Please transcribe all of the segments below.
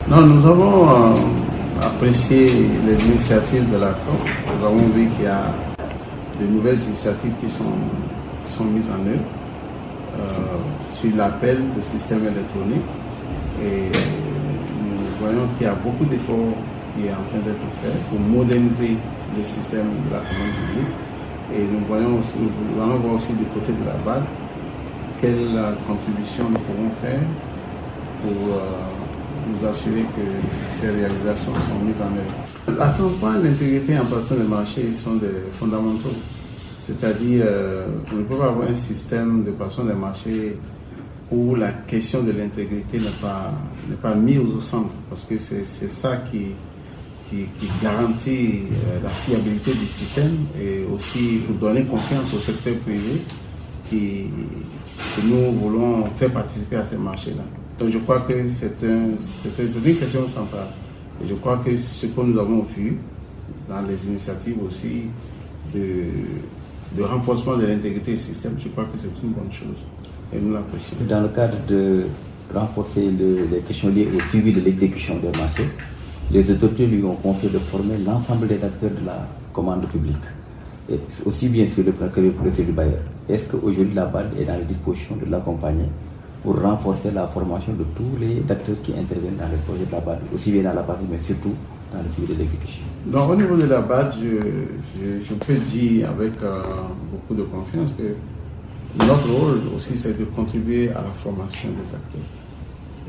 Non, nous avons apprécié les initiatives de la COP. Nous avons vu qu'il y a de nouvelles initiatives qui sont mises en œuvre sur l'appel du système électronique. Et nous voyons qu'il y a beaucoup d'efforts qui est en train d'être fait pour moderniser le système de la commande publique. Et nous allons voir aussi du côté de la BAD quelle contribution nous pourrons faire pour nous assurer que ces réalisations sont mises en œuvre. La transparence et l'intégrité en passant des marchés sont des fondamentaux. C'est-à-dire, on ne peut pas avoir un système de passation des marchés où la question de l'intégrité n'est pas mise au centre, parce que c'est ça qui garantit la fiabilité du système et aussi pour donner confiance au secteur privé que nous voulons faire participer à ces marchés-là. Donc je crois que c'est une question centrale. Et je crois que ce que nous avons vu dans les initiatives aussi de renforcement de l'intégrité du système, je crois que c'est une bonne chose. Et nous l'apprécions. Dans le cadre de renforcer les questions liées au suivi de l'exécution des marchés, les autorités lui ont confié de former l'ensemble des acteurs de la commande publique, et aussi bien sur le plan que le processus du bailleur. Est-ce qu'aujourd'hui la BAD est dans les dispositions de l'accompagner pour renforcer la formation de tous les acteurs qui interviennent dans les projets de la BAD, aussi bien dans la partie, mais surtout dans le suivi de l'exécution? Donc au niveau de la BAD, je peux dire avec beaucoup de confiance que notre rôle aussi c'est de contribuer à la formation des acteurs.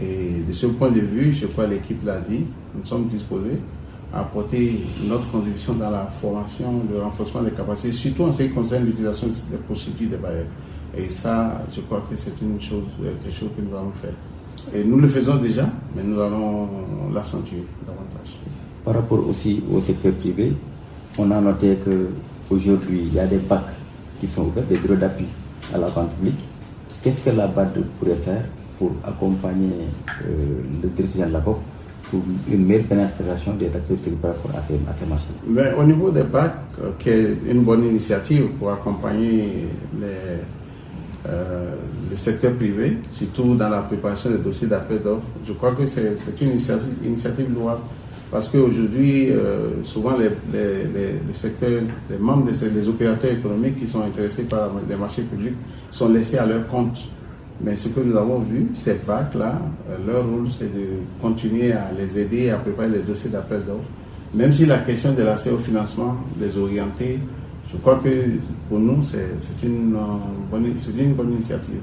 Et de ce point de vue, je crois que l'équipe l'a dit, nous sommes disposés à apporter notre contribution dans la formation, le renforcement des capacités, surtout en ce qui concerne l'utilisation des procédures des bailleurs. Et ça, je crois que c'est quelque chose que nous allons faire. Et nous le faisons déjà, mais nous allons l'accentuer davantage. Par rapport aussi au secteur privé, on a noté qu'aujourd'hui, il y a des bacs qui sont ouverts, des bureaux d'appui à la vente publique. Qu'est-ce que la BAD pourrait faire pour accompagner le directeur de la COP pour une meilleure pénétration des acteurs par rapport à ces marchés? Mais au niveau des BAC, qui est une bonne initiative pour accompagner le secteur privé, surtout dans la préparation des dossiers d'appel d'offres, je crois que c'est une initiative louable. Parce qu'aujourd'hui, souvent les secteurs, les membres des opérateurs économiques qui sont intéressés par les marchés publics sont laissés à leur compte. Mais ce que nous avons vu, ces BAC-là, leur rôle c'est de continuer à les aider à préparer les dossiers d'appel d'offres. Même si la question de l'accès au financement, les orienter, je crois que pour nous c'est une bonne initiative.